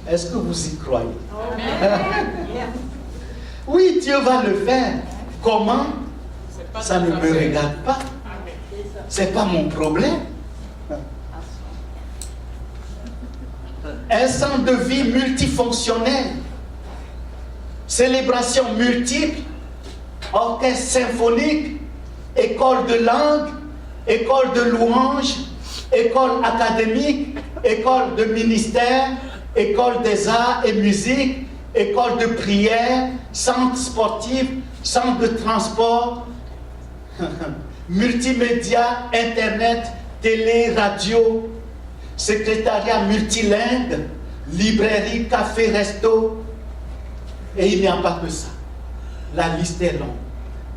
Est-ce que vous y croyez? Oui, Dieu va le faire. Comment? Ça ne me regarde pas. Ce n'est pas mon problème. Un centre de vie multifonctionnel, célébration multiple, orchestre symphonique, école de langue, école de louange, école académique, école de ministère, école des arts et musique, école de prière, centre sportif, centre de transport, multimédia, internet, télé, radio, secrétariat multilingue, librairie, café, resto. Et il n'y a pas que ça. La liste est longue.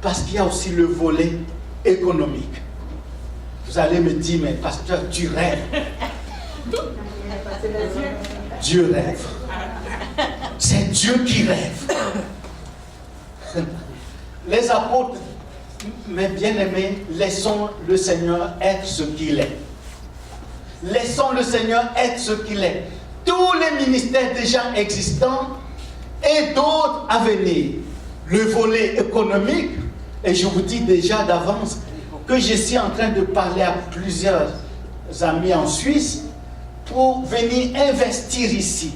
Parce qu'il y a aussi le volet économique. Vous allez me dire, mais pasteur, tu rêves. Dieu rêve. C'est Dieu qui rêve. Les apôtres, mes bien-aimés, laissons le Seigneur être ce qu'il est. Laissons le Seigneur être ce qu'il est. Tous les ministères déjà existants et d'autres à venir. Le volet économique, et je vous dis déjà d'avance que je suis en train de parler à plusieurs amis en Suisse pour venir investir ici.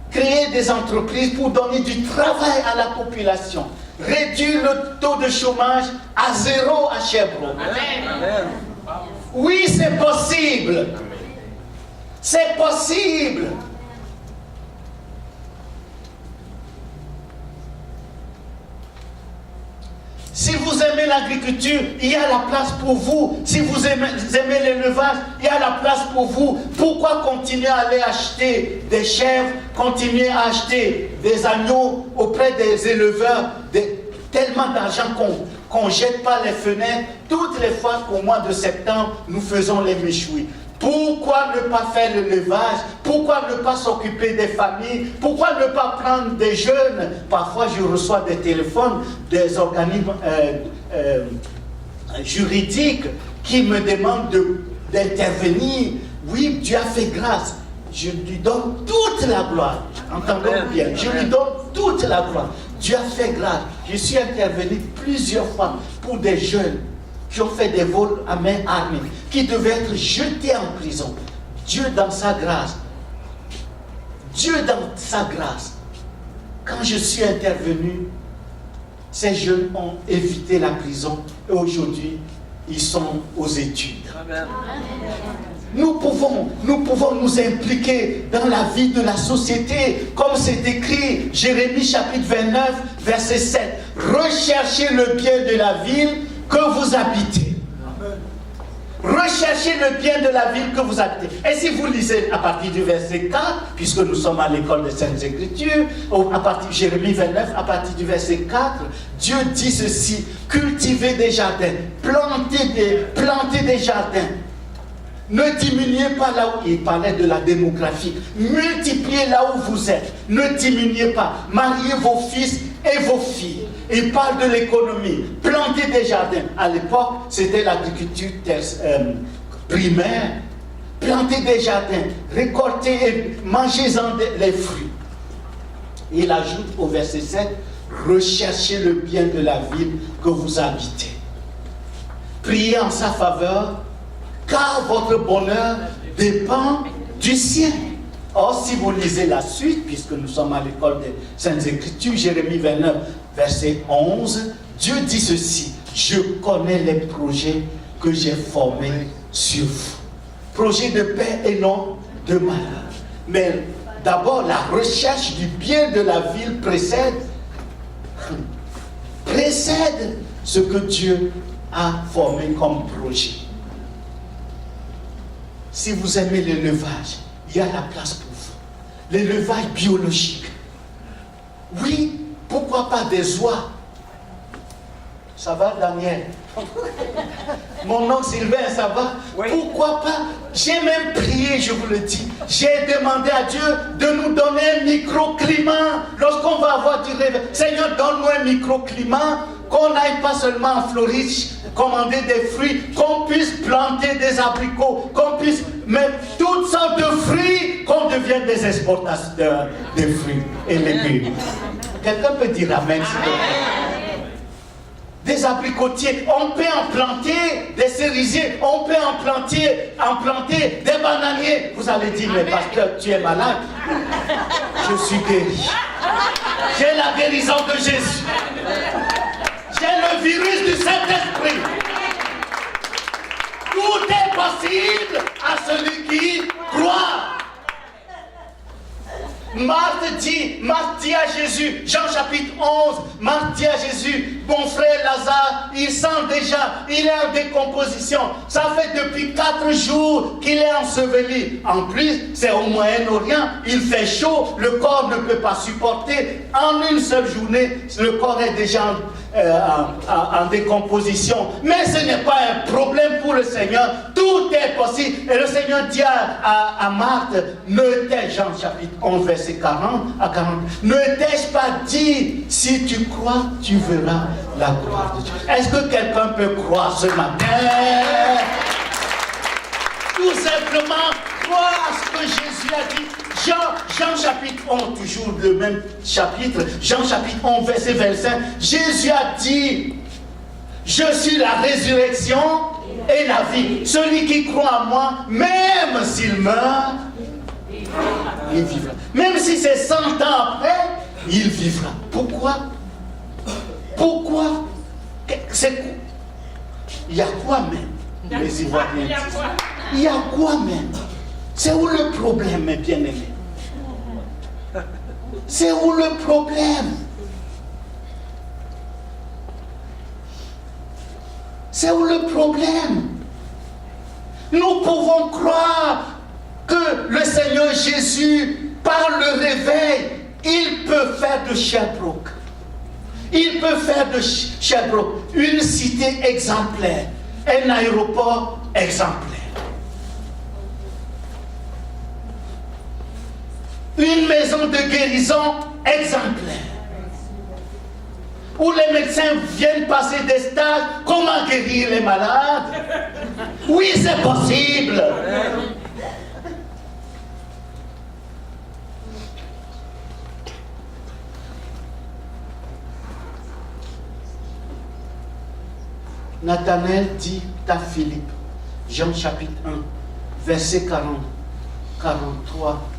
Créer des entreprises pour donner du travail à la population. Réduire le taux de chômage à 0 à Sherbrooke. Amen. Oui, c'est possible. C'est possible. Si vous aimez l'agriculture, il y a la place pour vous. Si vous aimez l'élevage, il y a la place pour vous. Pourquoi continuer à aller acheter des chèvres, continuer à acheter des agneaux auprès des éleveurs, tellement d'argent qu'on ne jette pas les fenêtres toutes les fois qu'au mois de septembre, nous faisons les méchouis. Pourquoi ne pas faire l'élevage? Pourquoi ne pas s'occuper des familles? Pourquoi ne pas prendre des jeunes? Parfois, je reçois des téléphones des organismes juridiques qui me demandent d'intervenir. Oui, Dieu a fait grâce. Je lui donne toute la gloire. Entendons bien. Je lui donne toute la gloire. Dieu a fait grâce. Je suis intervenu plusieurs fois pour des jeunes qui ont fait des vols à main armée, qui devaient être jetés en prison. Dieu dans sa grâce, quand je suis intervenu, ces jeunes ont évité la prison et aujourd'hui, ils sont aux études. Amen. Nous pouvons nous impliquer dans la vie de la société, comme c'est écrit, Jérémie chapitre 29, verset 7. Recherchez le bien de la ville que vous habitez. Recherchez le bien de la ville que vous habitez. Et si vous lisez à partir du verset 4, puisque nous sommes à l'école des Saintes Écritures, à partir de Jérémie 29, à partir du verset 4, Dieu dit ceci: cultivez des jardins, plantez des jardins. Ne diminuez pas là où il parlait de la démographie. Multipliez là où vous êtes. Ne diminuez pas. Mariez vos fils et vos filles. Il parle de l'économie. Plantez des jardins. À l'époque, c'était l'agriculture primaire. Plantez des jardins. Récoltez et mangez-en les fruits. Il ajoute au verset 7, recherchez le bien de la ville que vous habitez. Priez en sa faveur, car votre bonheur dépend du sien. Or, si vous lisez la suite, puisque nous sommes à l'école des Saintes Écritures, Jérémie 29, verset 11, Dieu dit ceci: je connais les projets que j'ai formés sur vous. Projets de paix et non de malheur. Mais d'abord, la recherche du bien de la ville précède ce que Dieu a formé comme projet. Si vous aimez l'élevage, il y a la place pour vous. L'élevage biologique. Oui, pourquoi pas des oies? Ça va, Daniel? Mon oncle Sylvain, ça va? Oui. Pourquoi pas? J'ai même prié, je vous le dis. J'ai demandé à Dieu de nous donner un microclimat. Lorsqu'on va avoir du réveil, Seigneur, donne-nous un microclimat, qu'on n'aille pas seulement en Floride commander des fruits, qu'on puisse planter des abricots, qu'on puisse mettre toutes sortes de fruits, qu'on devienne devient des exportateurs de fruits et légumes. Quelqu'un peut dire amen, s'il vous plaît. Des abricotiers, on peut en planter des cerisiers, on peut en planter des bananiers. Vous allez dire, mais pasteur, tu es malade. Je suis guéri. J'ai la guérison de Jésus. J'ai le virus du Saint-Esprit. Tout est possible à celui qui croit. Marthe dit à Jésus, Jean chapitre 11, Marthe dit à Jésus, mon frère Lazare, il sent déjà, il est en décomposition. Ça fait depuis 4 jours qu'il est enseveli. En plus, c'est au Moyen-Orient, il fait chaud, le corps ne peut pas supporter. En une seule journée, le corps est déjà en décomposition. Mais ce n'est pas un problème pour le Seigneur. Tout est possible. Et le Seigneur dit à Marthe, ne t'ai-je, Jean chapitre 11, verset 40 à 40, ne t'ai-je pas dit, si tu crois, tu verras la gloire de Dieu. Est-ce que quelqu'un peut croire ce matin? Tout simplement croire à ce que Jésus a dit. Jean chapitre 11, toujours le même chapitre, Jean chapitre 11, verset 25, Jésus a dit, je suis la résurrection et la vie. Celui qui croit en moi, même s'il meurt, il vivra. Même si c'est 100 ans après, il vivra. Pourquoi? Pourquoi? Il y a quoi même? Les Ivoiriens disent. Il y a quoi même? C'est où le problème, mes bien-aimés? C'est où le problème? C'est où le problème? Nous pouvons croire que le Seigneur Jésus, par le réveil, il peut faire de Sherbrooke. Il peut faire de Sherbrooke une cité exemplaire, un aéroport exemplaire. Une maison de guérison exemplaire. Où les médecins viennent passer des stages, comment guérir les malades? Oui, c'est possible. Nathanaël dit à Philippe, Jean chapitre 1, verset 40, 43,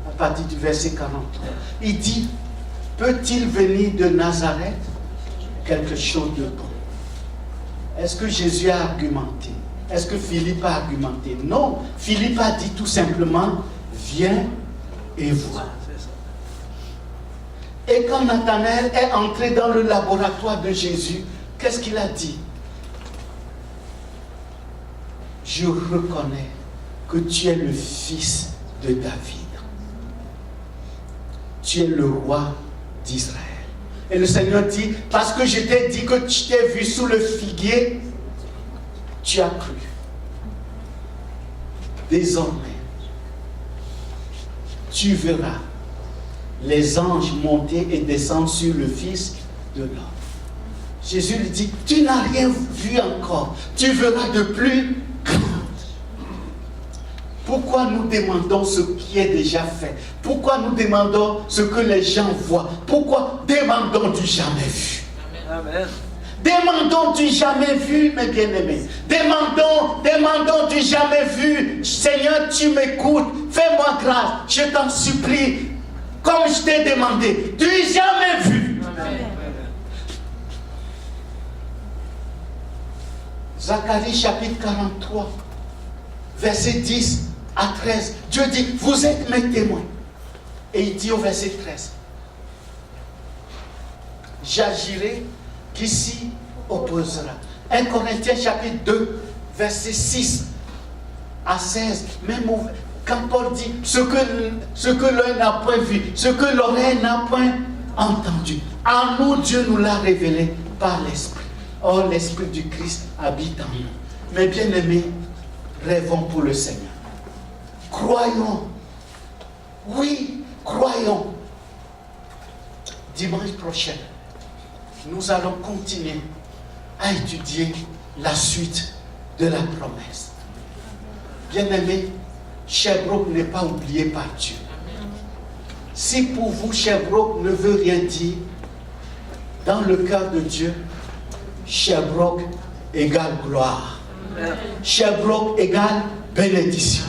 à partir du verset 43, il dit, peut-il venir de Nazareth quelque chose de bon? Est-ce que Jésus a argumenté? Est-ce que Philippe a argumenté? Non, Philippe a dit tout simplement, viens et vois. Et quand Nathanaël est entré dans le laboratoire de Jésus, qu'est-ce qu'il a dit? Je reconnais que tu es le fils de David. Tu es le roi d'Israël. Et le Seigneur dit, parce que je t'ai dit que tu t'es vu sous le figuier, tu as cru. Désormais, tu verras les anges monter et descendre sur le Fils de l'homme. Jésus lui dit, tu n'as rien vu encore, tu verras de plus grand. Pourquoi nous demandons ce qui est déjà fait? Pourquoi nous demandons ce que les gens voient? Pourquoi demandons du jamais vu? Amen. Demandons du jamais vu, mes bien-aimés. Demandons du jamais vu. Seigneur, tu m'écoutes, fais-moi grâce, je t'en supplie, comme je t'ai demandé, du jamais vu. Amen. Zacharie chapitre 43, verset 10 à 13. Dieu dit, vous êtes mes témoins. Et il dit au verset 13, j'agirai qui s'y opposera. 1 Corinthiens chapitre 2, verset 6 à 16. Même quand Paul dit, ce que l'œil n'a point vu, ce que l'oreille n'a point entendu, en nous Dieu nous l'a révélé par l'Esprit. Or, l'Esprit du Christ habite en nous. Mes bien-aimés, rêvons pour le Seigneur. Croyons. Oui, croyons. Dimanche prochain, nous allons continuer à étudier la suite de la promesse. Bien-aimés, Sherbrooke n'est pas oublié par Dieu. Si pour vous, Sherbrooke ne veut rien dire, dans le cœur de Dieu, Sherbrooke égale gloire. Sherbrooke égale bénédiction.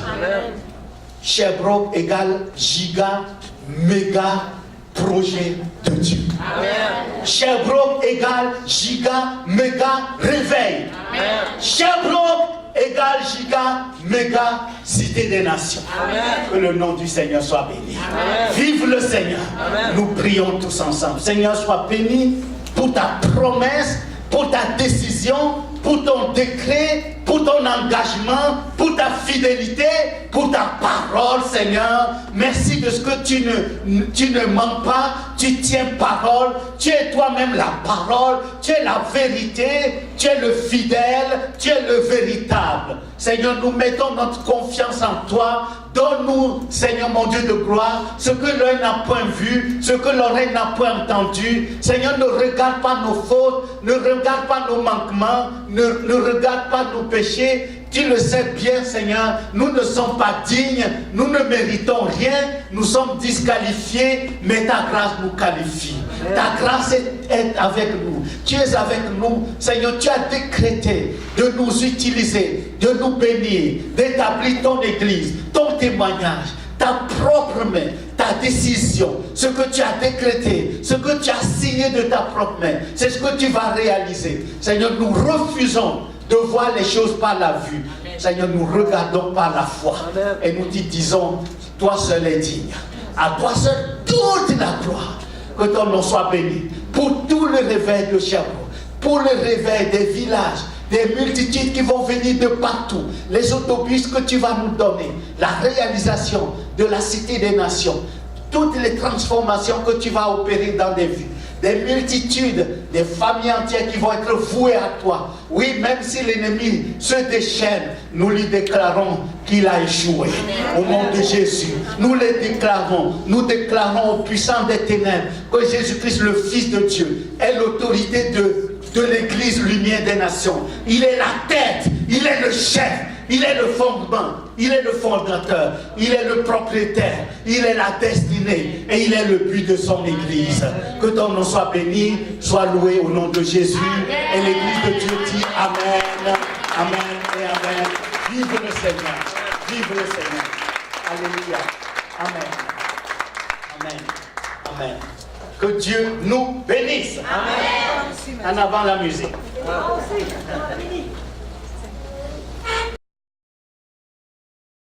Sherbrooke égale giga, méga projet de Dieu. Sherbrooke égale giga, méga réveil. Sherbrooke égale giga, méga cité des nations. Que le nom du Seigneur soit béni. Vive le Seigneur. Nous prions tous ensemble. Seigneur, sois béni pour ta promesse, pour ta décision, pour ton décret, pour ton engagement, pour ta fidélité, pour ta parole, Seigneur. Merci de ce que tu ne mens pas, tu tiens parole, tu es toi-même la parole, tu es la vérité, tu es le fidèle, tu es le véritable. Seigneur, nous mettons notre confiance en toi. Donne-nous, Seigneur mon Dieu de gloire, ce que l'œil n'a point vu, ce que l'oreille n'a point entendu. Seigneur, ne regarde pas nos fautes, ne regarde pas nos manquements, ne regarde pas nos péchés. Tu le sais bien, Seigneur, nous ne sommes pas dignes, nous ne méritons rien, nous sommes disqualifiés, mais ta grâce nous qualifie. Ta grâce est avec nous, tu es avec nous. Seigneur, tu as décrété de nous utiliser, de nous bénir, d'établir ton église, ton témoignage, ta propre main, ta décision, ce que tu as décrété, ce que tu as signé de ta propre main, c'est ce que tu vas réaliser. Seigneur, nous refusons de voir les choses par la vue. Seigneur, nous regardons par la foi. Et nous te disons, toi seul es digne. À toi seul toute la gloire. Que ton nom soit béni. Pour tout le réveil de Sherbrooke, pour le réveil des villages, des multitudes qui vont venir de partout, les autobus que tu vas nous donner, la réalisation de la cité des nations, toutes les transformations que tu vas opérer dans des vies, des multitudes, des familles entières qui vont être vouées à toi. Oui, même si l'ennemi se déchaîne, nous lui déclarons qu'il a échoué. Au nom de Jésus, nous les déclarons. Nous déclarons au puissant des ténèbres que Jésus-Christ, le Fils de Dieu, est l'autorité de l'Église lumière des nations. Il est la tête, il est le chef, il est le fondement, il est le fondateur, il est le propriétaire, il est la destinée et il est le but de son Église. Que ton nom soit béni, soit loué au nom de Jésus. Et l'Église de Dieu dit Amen, Amen et Amen. Vive le Seigneur, vive le Seigneur. Alléluia. Amen. Amen. Amen. Que Dieu nous bénisse. Amen. En avant la musique.